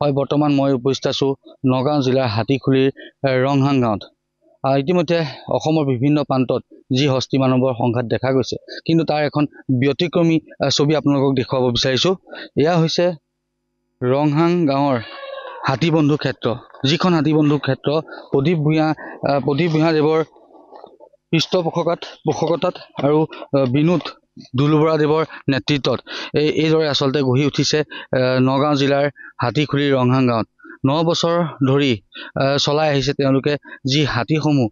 হয়, বৰ্তমান মই উপস্থিত আছোঁ নগাঁও জিলাৰ হাতীখুলিৰ ৰংহাং গাঁৱত। ইতিমধ্যে অসমৰ বিভিন্ন প্ৰান্তত যি হস্তি মানৱৰ সংঘাত দেখা গৈছে, কিন্তু তাৰ এখন ব্যতিক্ৰমী ছবি আপোনালোকক দেখুৱাব বিচাৰিছোঁ। এয়া হৈছে ৰংহাং গাঁৱৰ হাতীবন্ধু ক্ষেত্ৰ, যিখন হাতীবন্ধু ক্ষেত্ৰ প্ৰদীপ ভূঞা দেৱৰ পৃষ্ঠপোষকতাত আৰু বিনোদ দুলুবৰাদেৱৰ নেতৃত্বত এইদৰে আচলতে গঢ়ি উঠিছে নগাঁও জিলাৰ হাতীখুলিৰ ৰংহাং গাঁৱত। 9 বছৰ ধৰি চলাই আহিছে তেওঁলোকে যি হাতীসমূহ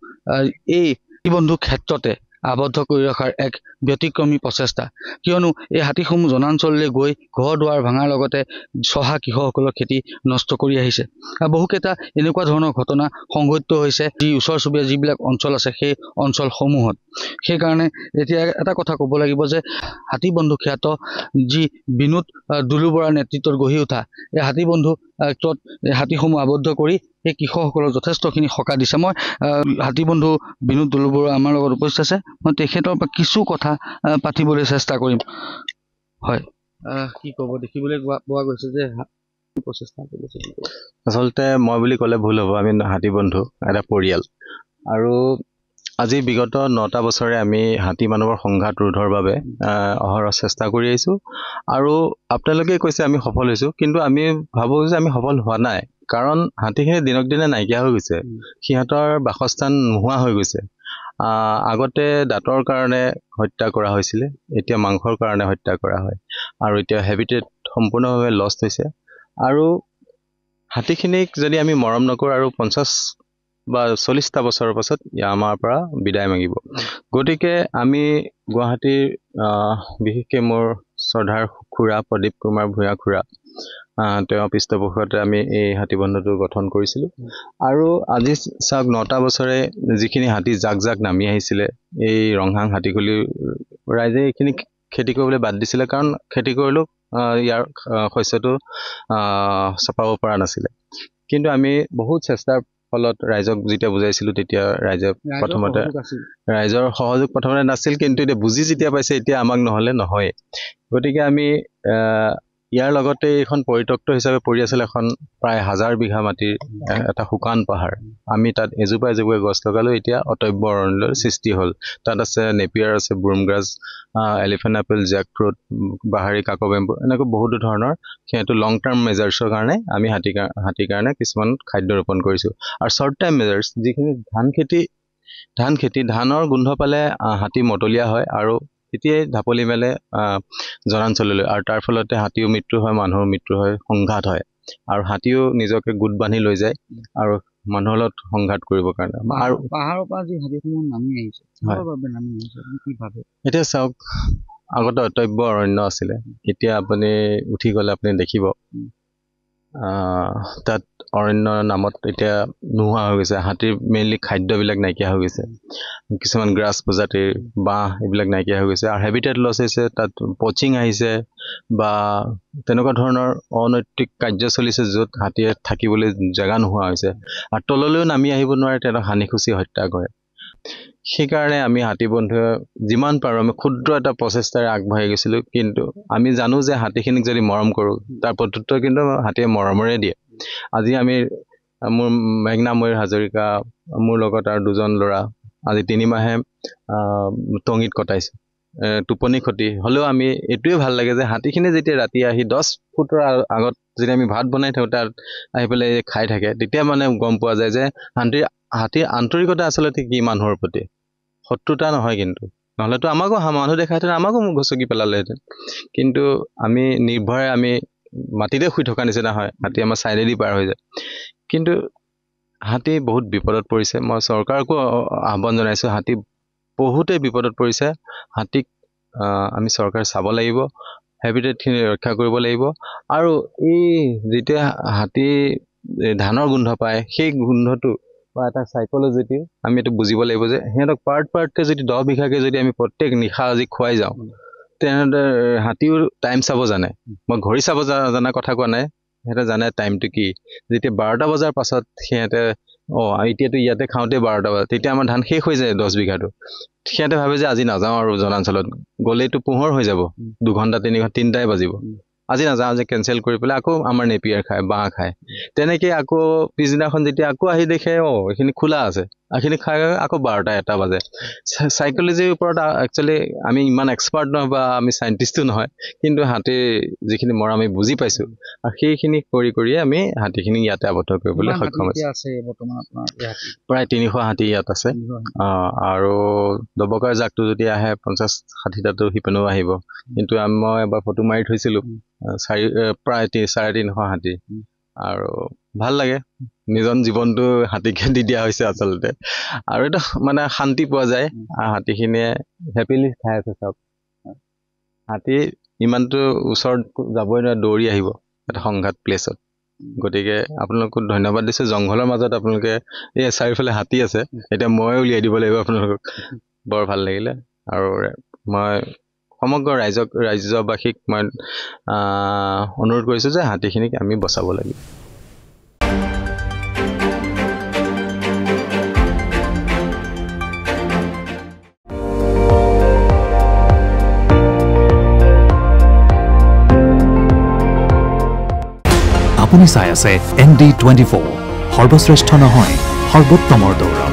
এই হাতীবন্ধু ক্ষেত্ৰতে আবদ্ধ কৰি ৰখাৰ এক ব্যতিক্ৰমী প্ৰচেষ্টা। কিয়নো এই হাতীসমূহ জনাঞ্চললৈ গৈ ঘৰ দুৱাৰ ভাঙাৰ লগতে চহা কৃষকসকলৰ খেতি নষ্ট কৰি আহিছে। বহুকেইটা এনেকুৱা ধৰণৰ ঘটনা সংঘটিত হৈছে যি ওচৰ চুবুৰীয়া যিবিলাক অঞ্চল আছে সেই অঞ্চলসমূহত। সেইকাৰণে এতিয়া এটা কথা ক'ব লাগিব যে হাতীবন্ধু খ্যাত যি বিনোদ দুলুবৰাৰ নেতৃত্বত গঢ়ি উঠা এই হাতীবন্ধু ক্ষেত্ৰত হাতীসমূহ আবদ্ধ কৰি সেই কৃষকসকলক যথেষ্টখিনি সকাহ দিছে। মই হাতীবন্ধু বিনোদ দুলুবৰা আমাৰ লগত উপস্থিত আছে, মই তেখেতৰ পৰা কিছু কথা পাতিবলৈ চেষ্টা কৰিম। হয়, কি ক'ব, দেখিবলৈ পোৱা গৈছে যে প্ৰচেষ্টা কৰিছে। আচলতে মই বুলি ক'লে ভুল হ'ব, আমি হাতীবন্ধু এটা পৰিয়াল, আৰু আজি বিগত 9টা বছৰে আমি হাতী মানৱৰ সংঘাত ৰোধৰ বাবে অহৰহ চেষ্টা কৰি আহিছোঁ, আৰু আপোনালোকে কৈছে আমি সফল হৈছোঁ, কিন্তু আমি ভাবোঁ যে আমি সফল হোৱা নাই। কাৰণ হাতীখিনি দিনক দিনে নাইকিয়া হৈ গৈছে, সিহঁতৰ বাসস্থান নোহোৱা হৈ গৈছে। আগতে দাঁতৰ কাৰণে হত্যা কৰা হৈছিলে, এতিয়া মাংসৰ কাৰণে হত্যা কৰা হয়, আৰু এতিয়া হেবিটেট সম্পূৰ্ণভাৱে লষ্ট হৈছে। আৰু হাতীখিনিক যদি আমি মৰম নকৰোঁ আৰু 50 বা 40টা বছৰৰ পাছত আমাৰ পৰা বিদায় মাগিব। গতিকে আমি গুৱাহাটীৰ বিশেষকৈ মোৰ শ্ৰদ্ধাৰ খুৰা প্ৰদীপ কুমাৰ ভূঞা খুৰা, তেওঁৰ পৃষ্ঠপোষকতে আমি এই হাতীবন্ধুটো গঠন কৰিছিলোঁ। আৰু আজি চাওক 9টা বছৰে যিখিনি হাতী জাক জাক নামি আহিছিলে এই ৰংহাং হাতীখুলিৰ ৰাইজে এইখিনি খেতি কৰিবলৈ বাদ দিছিলে, কাৰণ খেতি কৰিলেও ইয়াৰ শস্যটো চপাব পৰা নাছিলে। কিন্তু আমি বহুত চেষ্টাৰ ফলত ৰাইজক যেতিয়া বুজাইছিলোঁ তেতিয়া ৰাইজৰ সহযোগ প্ৰথমতে নাছিল, কিন্তু এতিয়া বুজি যেতিয়া পাইছে এতিয়া আমাক নহ'লে নহয়। গতিকে আমি ইয়াৰ লগতে এইখন পৰিত্যক্ত হিচাপে পৰি আছিল এখন প্ৰায় 1000 বিঘা মাটিৰ এটা শুকান পাহাৰ। আমি তাত এজোপা গছ লগালোঁ, এতিয়া অটব্য অৰণ্যৰ সৃষ্টি হ'ল। তাত আছে নেপিয়াৰ, আছে ব্ৰুমগ্ৰাছ, এলিফেণ্ট আপেল, জেকফ্ৰুট, বাহাৰী কাকবেম্বু, এনেকৈ বহুতো ধৰণৰ সিহঁতো লং টাৰ্ম মেজাৰ্ছৰ কাৰণে আমি হাতীৰ কাৰণে কিছুমান খাদ্য ৰোপণ কৰিছোঁ। আৰু শ্বৰ্ট টাইম মেজাৰ্ছ যিখিনি ধানৰ গোন্ধ পালে হাতী মতলীয়া হয় আৰু তেতিয়াই ঢাপলি মেলে জনাঞ্চললৈ, আৰু তাৰ ফলতে হাতীও মৃত্যু হয়, মানুহৰ মৃত্যু হয়, সংঘাত হয়, আৰু হাতীও নিজকে গোট বান্ধি লৈ যায় আৰু মানুহৰ লগত সংঘাত কৰিবৰ কাৰণে। আৰু পাহাৰৰ পৰা যি হাতীসমূহ নামি আহিছে, কি ভাবে? এতিয়া চাওক, আগতে অটব্য অৰণ্য আছিলে, এতিয়া আপুনি উঠি গ'লে আপুনি দেখিব তাত অৰণ্যৰ নামত এতিয়া নোহোৱা হৈ গৈছে। হাতীৰ মেইনলি খাদ্যবিলাক নাইকিয়া হৈ গৈছে, কিছুমান গ্ৰাছ প্ৰজাতিৰ বাঁহ এইবিলাক নাইকিয়া হৈ গৈছে, আৰু হেবিটেট লছ হৈছে, তাত পচিং আহিছে বা তেনেকুৱা ধৰণৰ অনৈতিক কাৰ্য চলিছে য'ত হাতীয়ে থাকিবলৈ জেগা নোহোৱা হৈছে, আৰু তললৈও নামি আহিব নোৱাৰে, তেওঁলোক হানি খুচি হত্যা কৰে। সেইকাৰণে আমি হাতীবন্ধুৱে যিমান পাৰোঁ আমি ক্ষুদ্ৰ এটা প্ৰচেষ্টাৰে আগবাঢ়ি গৈছিলোঁ, কিন্তু আমি জানো যে হাতীখিনিক যদি মৰম কৰোঁ তাৰ প্ৰত্যুত্তৰ কিন্তু হাতীয়ে মৰমৰে দিয়ে। আজি মোৰ মেঘনা ময়ূৰ হাজৰিকা, মোৰ লগত আৰু 2জন ল'ৰা আজি 3 মাহে টঙিত কটাইছে, টোপনি ক্ষতি হ'লেও আমি এইটোৱে ভাল লাগে যে হাতীখিনি যেতিয়া ৰাতি আহি 10 ফুটৰ আগত যদি আমি ভাত বনাই থাকোঁ তাত আহি পেলাই খাই থাকে, তেতিয়া মানে গম পোৱা যায় যে হাতীৰ আন্তৰিকতা আচলতে কি মানুহৰ প্ৰতি, শত্ৰুতা নহয়। কিন্তু নহ'লেতো আমাকো মানুহ দেখাহেঁতেন আমাকো গচকি পেলালেহেঁতেন, কিন্তু আমি নিৰ্ভয়ে আমি মাটিতে শুই থকা নিচিনা হয়, হাতী আমাৰ চাইডেদি পাৰ হৈ যায়। কিন্তু হাতী বহুত বিপদত পৰিছে, মই চৰকাৰকো আহ্বান জনাইছোঁ, হাতী বহুতেই বিপদত পৰিছে, হাতীক আমি চৰকাৰে চাব লাগিব, হেবিটেটখিনি ৰক্ষা কৰিব লাগিব। আৰু এই যেতিয়া হাতী ধানৰ গোন্ধ পায়, সেই গোন্ধটো বা এটা চাইক'লজিটি আমি এইটো বুজিব লাগিব যে সিহঁতক পাৰ্টকৈ যদি 10 বিঘাকৈ যদি আমি প্ৰত্যেক নিশা আজি খুৱাই যাওঁ, তেনেদৰে হাতীও টাইম চাব জানে। মই ঘড়ী চাব জনা কথা কোৱা নাই, সিহঁতে জানে টাইমটো কি। যেতিয়া 12টা বজাৰ পাছত সিহঁতে এতিয়াতো ইয়াতে খাওঁতে 12টা বজাত, তেতিয়া আমাৰ ধান শেষ হৈ যায় 10 বিঘাটো। সিহঁতে ভাবে যে আজি নাযাওঁ আৰু জনাঞ্চলত, গ'লেইতো পোহৰ হৈ যাব, 2 ঘণ্টা 3 ঘণ্টা 3টাই বাজিব, আজি নাযাওঁ, আজি কেঞ্চেল কৰি পেলাই আকৌ আমাৰ নেপিয়াৰ খায়, বাঁহ খায়। তেনেকৈ আকৌ পিছদিনাখন যেতিয়া আকৌ আহি দেখে এইখিনি খোলা আছে, এইখিনি খাই আকৌ 12টা 1টা বাজে। চাইক'লজিৰ ওপৰত একচুৱেলি আমি ইমান এক্সপাৰ্ট নহয় বা আমি চাইণ্টিষ্টো নহয়, কিন্তু হাতীৰ যিখিনি মৰম আমি বুজি পাইছোঁ, আৰু সেইখিনি কৰিয়ে আমি হাতীখিনিক ইয়াতে আবদ্ধ কৰিবলৈ সক্ষম হৈছোঁ। প্ৰায় 300 হাতী ইয়াত আছে। আৰু দবকাৰ জাকটো যদি আহে 50-60টাতো সিপিনেও আহিব। কিন্তু মই এবাৰ ফটো মাৰি থৈছিলোঁ, প্ৰায় 350 হাতী। আৰু ভাল লাগে, নিজৰ জীৱনটো হাতীকে দি দিয়া হৈছে আচলতে। আৰু এটা মানে শান্তি পোৱা যায়, হাতীখিনিয়ে হেপিলি খাই আছে চব। হাতী ইমানটো ওচৰত যাবই নোৱাৰে, দৌৰি আহিব এটা সংঘাত প্লেচত। গতিকে আপোনালোকক ধন্যবাদ দিছোঁ। জংঘলৰ মাজত আপোনালোকে এই চাৰিওফালে হাতী আছে, এতিয়া মই উলিয়াই দিব লাগিব আপোনালোকক। বৰ ভাল লাগিলে। আৰু মই সমগ্ৰ ৰাজ্যবাসীক মই অনুৰোধ কৰিছোঁ যে হাতীখিনিক আমি বচাব লাগিব। আপুনি চাই আছে ND24, সৰ্বশ্ৰেষ্ঠ নহয়, সৰ্বোত্তমৰ দৌৰ।